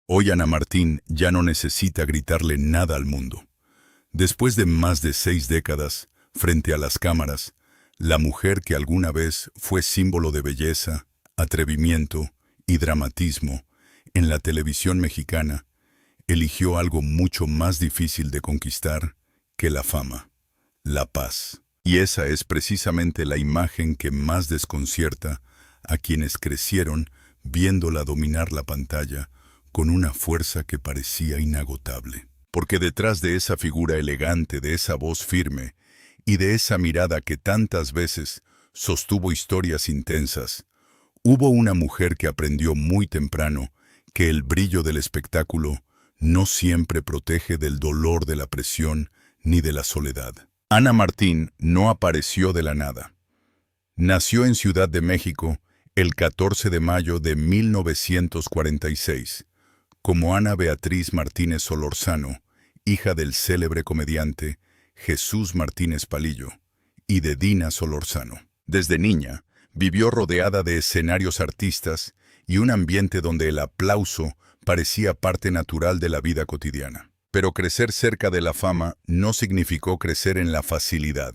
Hoy Ana Martín ya no necesita gritarle nada al mundo. Después de más de 6 décadas, frente a las cámaras, la mujer que alguna vez fue símbolo de belleza, atrevimiento y dramatismo en la televisión mexicana, eligió algo mucho más difícil de conquistar que la fama, la paz. Y esa es precisamente la imagen que más desconcierta a quienes crecieron viéndola dominar la pantalla con una fuerza que parecía inagotable. Porque detrás de esa figura elegante, de esa voz firme y de esa mirada que tantas veces sostuvo historias intensas, hubo una mujer que aprendió muy temprano que el brillo del espectáculo no siempre protege del dolor de la presión ni de la soledad. Ana Martín no apareció de la nada. Nació en Ciudad de México el 14 de mayo de 1946, como Ana Beatriz Martínez Solorzano, hija del célebre comediante Jesús Martínez Palillo y de Dina Solorzano. Desde niña, vivió rodeada de escenarios artistas y un ambiente donde el aplauso parecía parte natural de la vida cotidiana. Pero crecer cerca de la fama no significó crecer en la facilidad.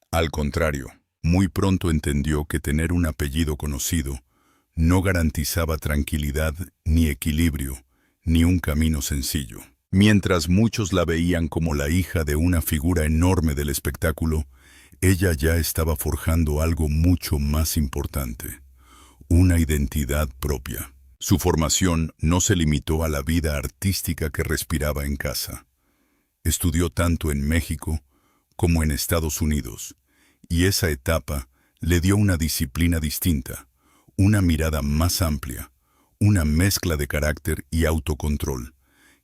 Al contrario, muy pronto entendió que tener un apellido conocido no garantizaba tranquilidad, ni equilibrio, ni un camino sencillo. Mientras muchos la veían como la hija de una figura enorme del espectáculo, ella ya estaba forjando algo mucho más importante: una identidad propia. Su formación no se limitó a la vida artística que respiraba en casa. Estudió tanto en México como en Estados Unidos, y esa etapa le dio una disciplina distinta, una mirada más amplia, una mezcla de carácter y autocontrol,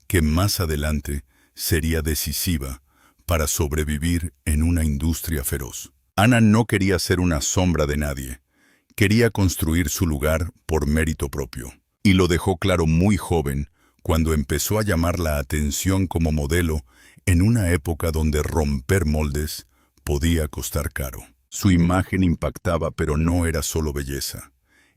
que más adelante sería decisiva para sobrevivir en una industria feroz. Ana no quería ser una sombra de nadie, quería construir su lugar por mérito propio. Y lo dejó claro muy joven, cuando empezó a llamar la atención como modelo en una época donde romper moldes podía costar caro. Su imagen impactaba, pero no era solo belleza.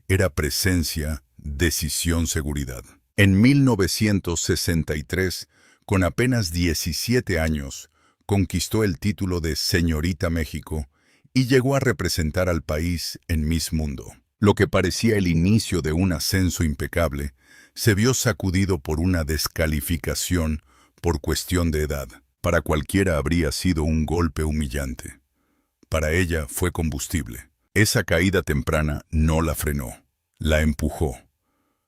Era presencia, decisión, seguridad. En 1963, con apenas 17 años, conquistó el título de Señorita México y llegó a representar al país en Miss Mundo. Lo que parecía el inicio de un ascenso impecable, se vio sacudido por una descalificación por cuestión de edad. Para cualquiera habría sido un golpe humillante. Para ella fue combustible. Esa caída temprana no la frenó, la empujó.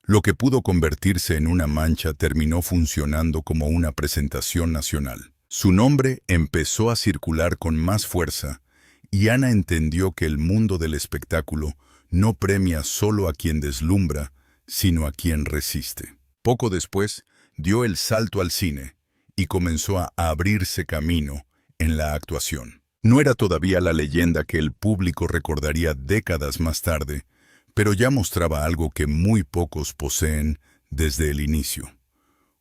Lo que pudo convertirse en una mancha terminó funcionando como una presentación nacional. Su nombre empezó a circular con más fuerza, y Ana entendió que el mundo del espectáculo no premia solo a quien deslumbra, sino a quien resiste. Poco después, dio el salto al cine y comenzó a abrirse camino en la actuación. No era todavía la leyenda que el público recordaría décadas más tarde, pero ya mostraba algo que muy pocos poseen desde el inicio: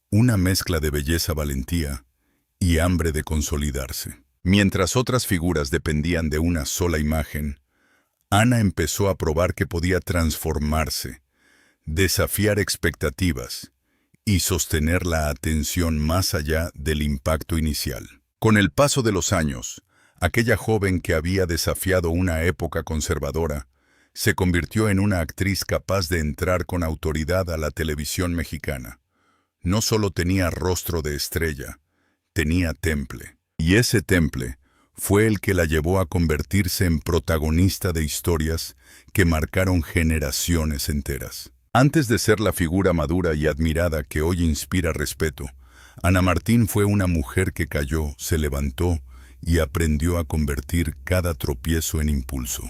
una mezcla de belleza, valentía y hambre de consolidarse. Mientras otras figuras dependían de una sola imagen, Ana empezó a probar que podía transformarse, desafiar expectativas y sostener la atención más allá del impacto inicial. Con el paso de los años, aquella joven que había desafiado una época conservadora se convirtió en una actriz capaz de entrar con autoridad a la televisión mexicana. No solo tenía rostro de estrella, tenía temple. Y ese temple fue el que la llevó a convertirse en protagonista de historias que marcaron generaciones enteras. Antes de ser la figura madura y admirada que hoy inspira respeto, Ana Martín fue una mujer que cayó, se levantó y aprendió a convertir cada tropiezo en impulso.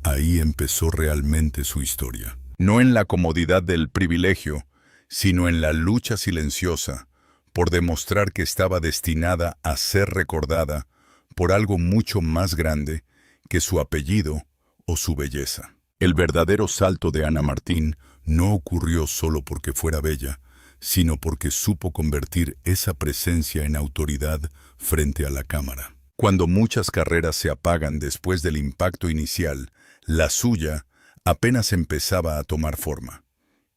Ahí empezó realmente su historia. No en la comodidad del privilegio, sino en la lucha silenciosa por demostrar que estaba destinada a ser recordada por algo mucho más grande que su apellido o su belleza. El verdadero salto de Ana Martín no ocurrió solo porque fuera bella, sino porque supo convertir esa presencia en autoridad frente a la cámara. Cuando muchas carreras se apagan después del impacto inicial, la suya apenas empezaba a tomar forma.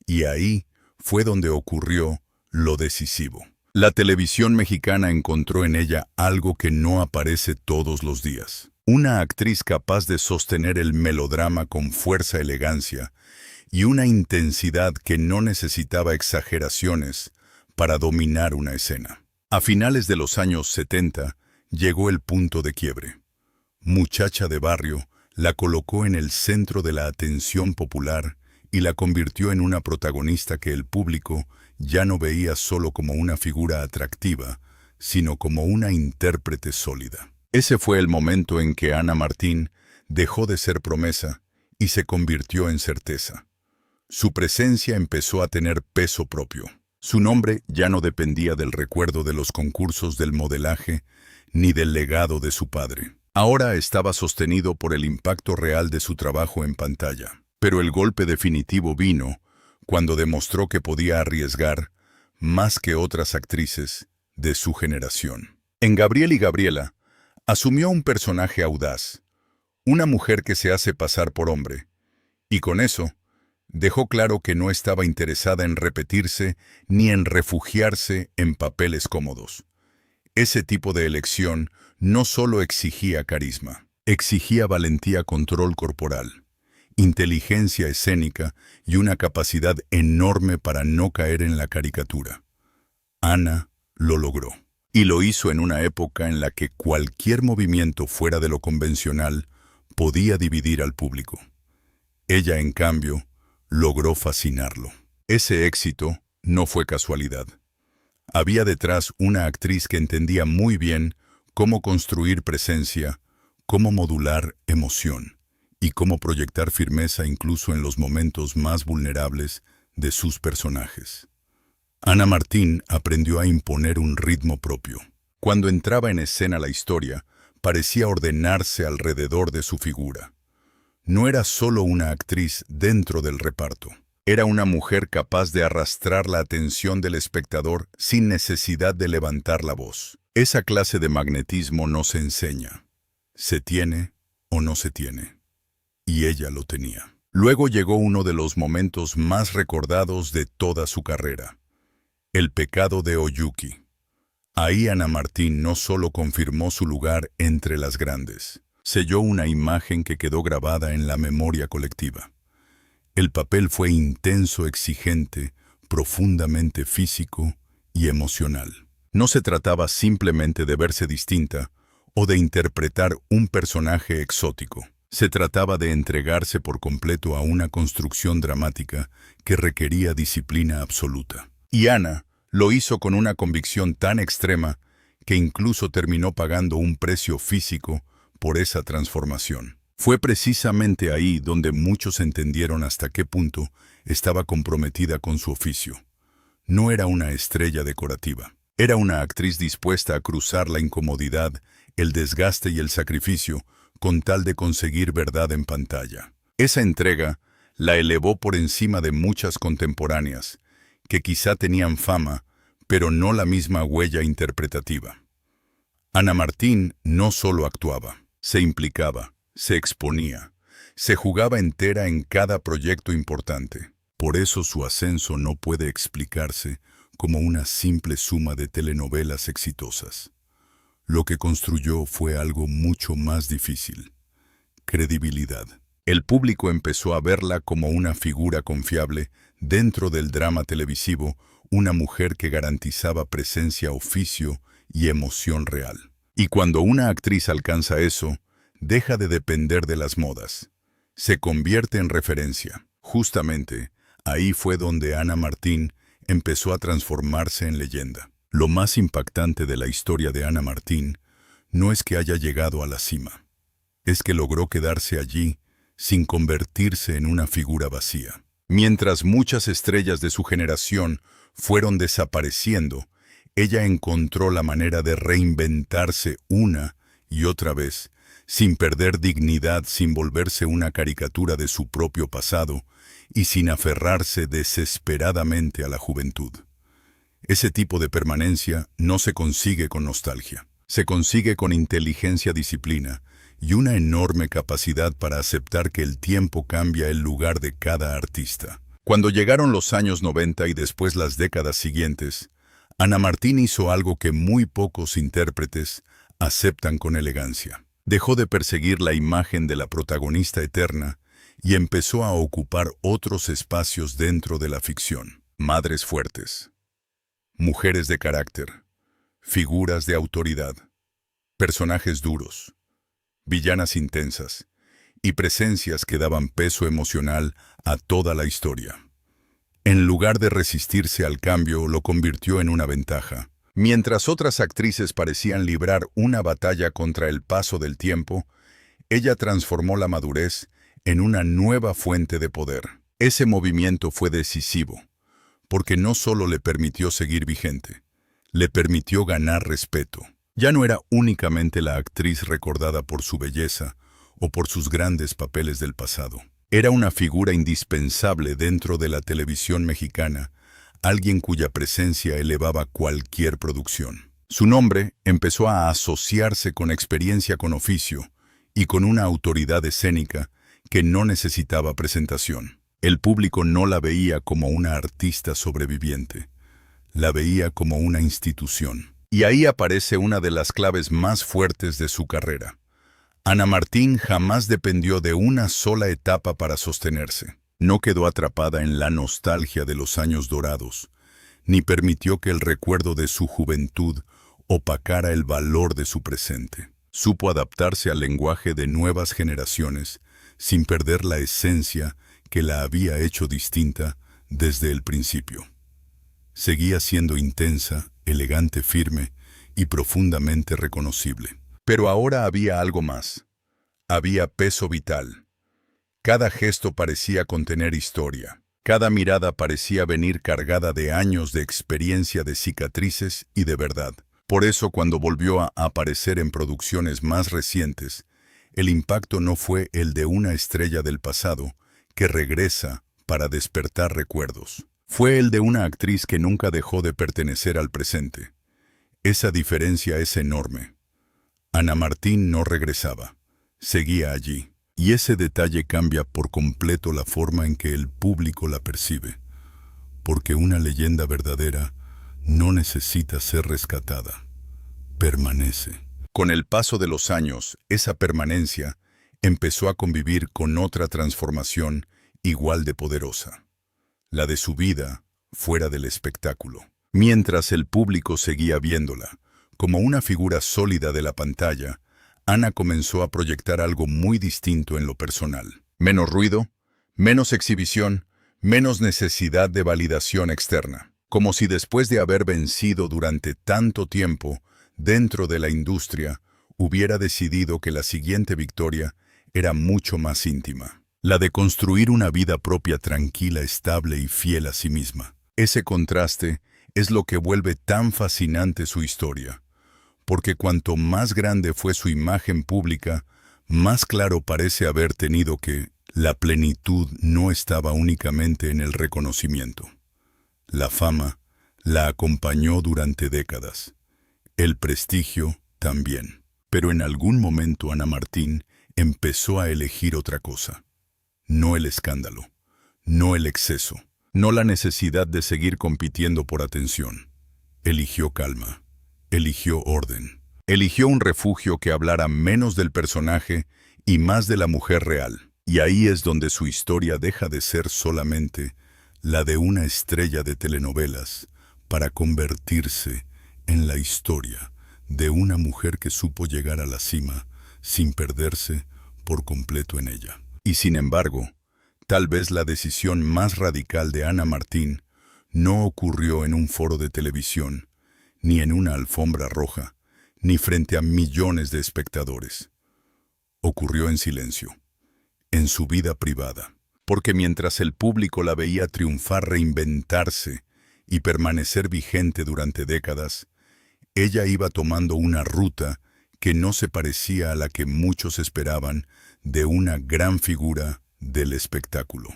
Y ahí fue donde ocurrió lo decisivo. La televisión mexicana encontró en ella algo que no aparece todos los días. Una actriz capaz de sostener el melodrama con fuerza, elegancia y una intensidad que no necesitaba exageraciones para dominar una escena. A finales de los años 70 llegó el punto de quiebre. Muchacha de barrio la colocó en el centro de la atención popular y la convirtió en una protagonista que el público ya no veía solo como una figura atractiva, sino como una intérprete sólida. Ese fue el momento en que Ana Martín dejó de ser promesa y se convirtió en certeza. Su presencia empezó a tener peso propio. Su nombre ya no dependía del recuerdo de los concursos del modelaje ni del legado de su padre. Ahora estaba sostenido por el impacto real de su trabajo en pantalla. Pero el golpe definitivo vino cuando demostró que podía arriesgar más que otras actrices de su generación. En Gabriel y Gabriela, asumió un personaje audaz, una mujer que se hace pasar por hombre, y con eso dejó claro que no estaba interesada en repetirse ni en refugiarse en papeles cómodos. Ese tipo de elección no solo exigía carisma, exigía valentía, control corporal, inteligencia escénica y una capacidad enorme para no caer en la caricatura. Ana lo logró. Y lo hizo en una época en la que cualquier movimiento fuera de lo convencional podía dividir al público. Ella, en cambio, logró fascinarlo. Ese éxito no fue casualidad. Había detrás una actriz que entendía muy bien cómo construir presencia, cómo modular emoción y cómo proyectar firmeza incluso en los momentos más vulnerables de sus personajes. Ana Martín aprendió a imponer un ritmo propio. Cuando entraba en escena la historia, parecía ordenarse alrededor de su figura. No era solo una actriz dentro del reparto. Era una mujer capaz de arrastrar la atención del espectador sin necesidad de levantar la voz. Esa clase de magnetismo no se enseña. Se tiene o no se tiene. Y ella lo tenía. Luego llegó uno de los momentos más recordados de toda su carrera. El pecado de Oyuki. Ahí Ana Martín no solo confirmó su lugar entre las grandes, selló una imagen que quedó grabada en la memoria colectiva. El papel fue intenso, exigente, profundamente físico y emocional. No se trataba simplemente de verse distinta o de interpretar un personaje exótico. Se trataba de entregarse por completo a una construcción dramática que requería disciplina absoluta. Y Ana lo hizo con una convicción tan extrema que incluso terminó pagando un precio físico por esa transformación. Fue precisamente ahí donde muchos entendieron hasta qué punto estaba comprometida con su oficio. No era una estrella decorativa. Era una actriz dispuesta a cruzar la incomodidad, el desgaste y el sacrificio con tal de conseguir verdad en pantalla. Esa entrega la elevó por encima de muchas contemporáneas, que quizá tenían fama, pero no la misma huella interpretativa. Ana Martín no solo actuaba, se implicaba, se exponía, se jugaba entera en cada proyecto importante. Por eso su ascenso no puede explicarse como una simple suma de telenovelas exitosas. Lo que construyó fue algo mucho más difícil: credibilidad. El público empezó a verla como una figura confiable dentro del drama televisivo, una mujer que garantizaba presencia, oficio y emoción real. Y cuando una actriz alcanza eso, deja de depender de las modas. Se convierte en referencia. Justamente, ahí fue donde Ana Martín empezó a transformarse en leyenda. Lo más impactante de la historia de Ana Martín no es que haya llegado a la cima, es que logró quedarse allí sin convertirse en una figura vacía. Mientras muchas estrellas de su generación fueron desapareciendo, ella encontró la manera de reinventarse una y otra vez, sin perder dignidad, sin volverse una caricatura de su propio pasado y sin aferrarse desesperadamente a la juventud. Ese tipo de permanencia no se consigue con nostalgia, se consigue con inteligencia, disciplina y una enorme capacidad para aceptar que el tiempo cambia el lugar de cada artista. Cuando llegaron los años 90 y después las décadas siguientes, Ana Martín hizo algo que muy pocos intérpretes aceptan con elegancia. Dejó de perseguir la imagen de la protagonista eterna y empezó a ocupar otros espacios dentro de la ficción. Madres fuertes, mujeres de carácter, figuras de autoridad, personajes duros, villanas intensas y presencias que daban peso emocional a toda la historia. En lugar de resistirse al cambio, lo convirtió en una ventaja. Mientras otras actrices parecían librar una batalla contra el paso del tiempo, ella transformó la madurez en una nueva fuente de poder. Ese movimiento fue decisivo, porque no solo le permitió seguir vigente, le permitió ganar respeto. Ya no era únicamente la actriz recordada por su belleza o por sus grandes papeles del pasado. Era una figura indispensable dentro de la televisión mexicana, alguien cuya presencia elevaba cualquier producción. Su nombre empezó a asociarse con experiencia con oficio y con una autoridad escénica que no necesitaba presentación. El público no la veía como una artista sobreviviente, la veía como una institución. Y ahí aparece una de las claves más fuertes de su carrera. Ana Martín jamás dependió de una sola etapa para sostenerse. No quedó atrapada en la nostalgia de los años dorados, ni permitió que el recuerdo de su juventud opacara el valor de su presente. Supo adaptarse al lenguaje de nuevas generaciones, sin perder la esencia que la había hecho distinta desde el principio. Seguía siendo intensa, elegante, firme y profundamente reconocible. Pero ahora había algo más. Había peso vital. Cada gesto parecía contener historia. Cada mirada parecía venir cargada de años de experiencia, de cicatrices y de verdad. Por eso, cuando volvió a aparecer en producciones más recientes, el impacto no fue el de una estrella del pasado que regresa para despertar recuerdos. Fue el de una actriz que nunca dejó de pertenecer al presente. Esa diferencia es enorme. Ana Martín no regresaba, seguía allí. Y ese detalle cambia por completo la forma en que el público la percibe, porque una leyenda verdadera no necesita ser rescatada, permanece. Con el paso de los años, esa permanencia empezó a convivir con otra transformación igual de poderosa, la de su vida fuera del espectáculo. Mientras el público seguía viéndola como una figura sólida de la pantalla, Ana comenzó a proyectar algo muy distinto en lo personal. Menos ruido, menos exhibición, menos necesidad de validación externa. Como si después de haber vencido durante tanto tiempo dentro de la industria, hubiera decidido que la siguiente victoria era mucho más íntima. La de construir una vida propia tranquila, estable y fiel a sí misma. Ese contraste es lo que vuelve tan fascinante su historia. Porque cuanto más grande fue su imagen pública, más claro parece haber tenido que la plenitud no estaba únicamente en el reconocimiento. La fama la acompañó durante décadas. El prestigio también. Pero en algún momento Ana Martín empezó a elegir otra cosa. No el escándalo, no el exceso, no la necesidad de seguir compitiendo por atención. Eligió calma. Eligió orden. Eligió un refugio que hablara menos del personaje y más de la mujer real. Y ahí es donde su historia deja de ser solamente la de una estrella de telenovelas para convertirse en la historia de una mujer que supo llegar a la cima sin perderse por completo en ella. Y sin embargo, tal vez la decisión más radical de Ana Martín no ocurrió en un foro de televisión, ni en una alfombra roja, ni frente a millones de espectadores. Ocurrió en silencio, en su vida privada, porque mientras el público la veía triunfar, reinventarse y permanecer vigente durante décadas, ella iba tomando una ruta que no se parecía a la que muchos esperaban de una gran figura del espectáculo.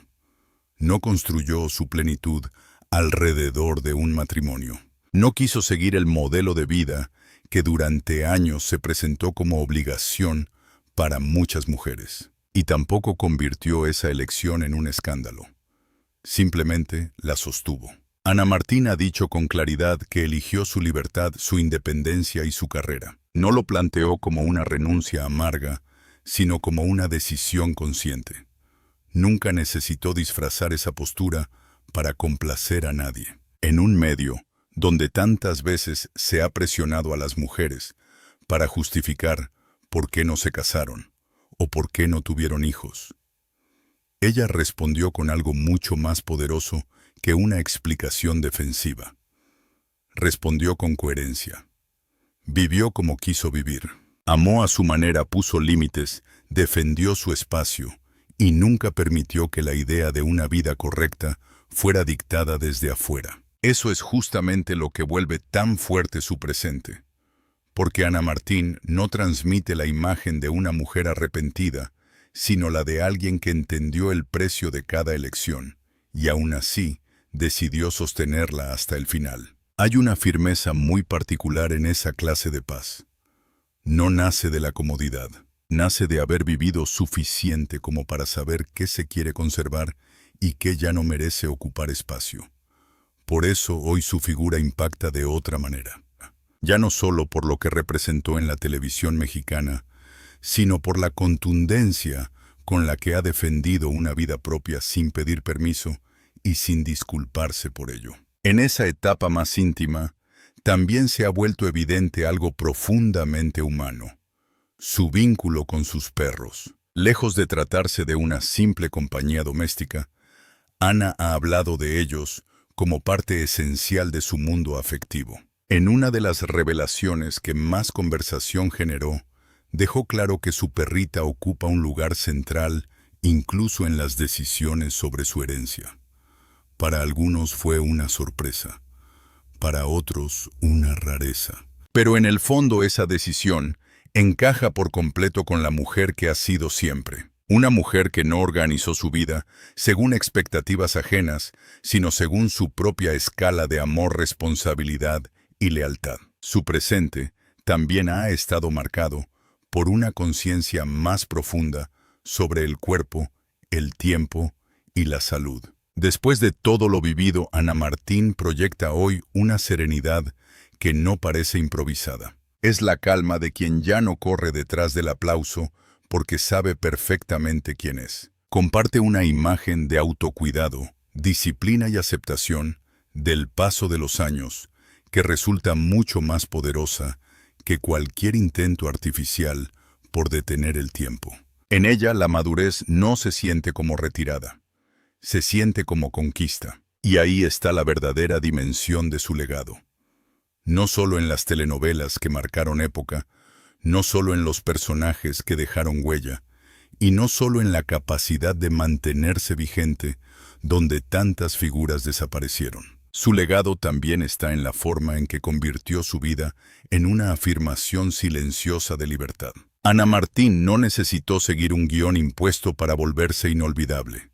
No construyó su plenitud alrededor de un matrimonio. No quiso seguir el modelo de vida que durante años se presentó como obligación para muchas mujeres. Y tampoco convirtió esa elección en un escándalo. simplemente la sostuvo. Ana Martín ha dicho con claridad que eligió su libertad, su independencia y su carrera. No lo planteó como una renuncia amarga, sino como una decisión consciente. Nunca necesitó disfrazar esa postura para complacer a nadie. En un medio donde tantas veces se ha presionado a las mujeres para justificar por qué no se casaron o por qué no tuvieron hijos, ella respondió con algo mucho más poderoso que una explicación defensiva. Respondió con coherencia. Vivió como quiso vivir. Amó a su manera, puso límites, defendió su espacio y nunca permitió que la idea de una vida correcta fuera dictada desde afuera. Eso es justamente lo que vuelve tan fuerte su presente, porque Ana Martín no transmite la imagen de una mujer arrepentida, sino la de alguien que entendió el precio de cada elección, y aún así decidió sostenerla hasta el final. Hay una firmeza muy particular en esa clase de paz. No nace de la comodidad, nace de haber vivido suficiente como para saber qué se quiere conservar y qué ya no merece ocupar espacio. Por eso hoy su figura impacta de otra manera. Ya no solo por lo que representó en la televisión mexicana, sino por la contundencia con la que ha defendido una vida propia sin pedir permiso y sin disculparse por ello. En esa etapa más íntima, también se ha vuelto evidente algo profundamente humano: su vínculo con sus perros. Lejos de tratarse de una simple compañía doméstica, Ana ha hablado de ellos como parte esencial de su mundo afectivo. En una de las revelaciones que más conversación generó, dejó claro que su perrita ocupa un lugar central incluso en las decisiones sobre su herencia. Para algunos fue una sorpresa, para otros una rareza. Pero en el fondo esa decisión encaja por completo con la mujer que ha sido siempre. Una mujer que no organizó su vida según expectativas ajenas, sino según su propia escala de amor, responsabilidad y lealtad. Su presente también ha estado marcado por una conciencia más profunda sobre el cuerpo, el tiempo y la salud. Después de todo lo vivido, Ana Martín proyecta hoy una serenidad que no parece improvisada. Es la calma de quien ya no corre detrás del aplauso porque sabe perfectamente quién es. Comparte una imagen de autocuidado, disciplina y aceptación del paso de los años que resulta mucho más poderosa que cualquier intento artificial por detener el tiempo. En ella la madurez no se siente como retirada, se siente como conquista. Y ahí está la verdadera dimensión de su legado. No solo en las telenovelas que marcaron época, no solo en los personajes que dejaron huella, y no solo en la capacidad de mantenerse vigente donde tantas figuras desaparecieron. Su legado también está en la forma en que convirtió su vida en una afirmación silenciosa de libertad. Ana Martín no necesitó seguir un guión impuesto para volverse inolvidable.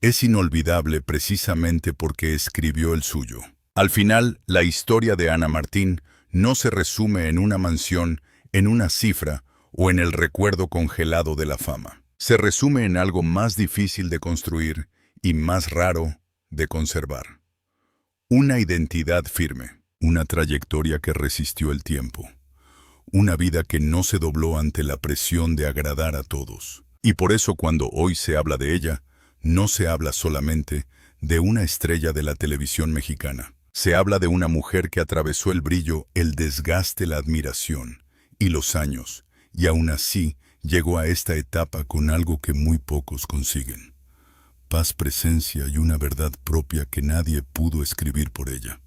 Es inolvidable precisamente porque escribió el suyo. Al final, la historia de Ana Martín no se resume en una mansión, en una cifra o en el recuerdo congelado de la fama. Se resume en algo más difícil de construir y más raro de conservar. Una identidad firme, una trayectoria que resistió el tiempo, una vida que no se dobló ante la presión de agradar a todos. Y por eso cuando hoy se habla de ella, no se habla solamente de una estrella de la televisión mexicana. Se habla de una mujer que atravesó el brillo, el desgaste, la admiración y los años, y aún así llegó a esta etapa con algo que muy pocos consiguen: paz, presencia y una verdad propia que nadie pudo escribir por ella.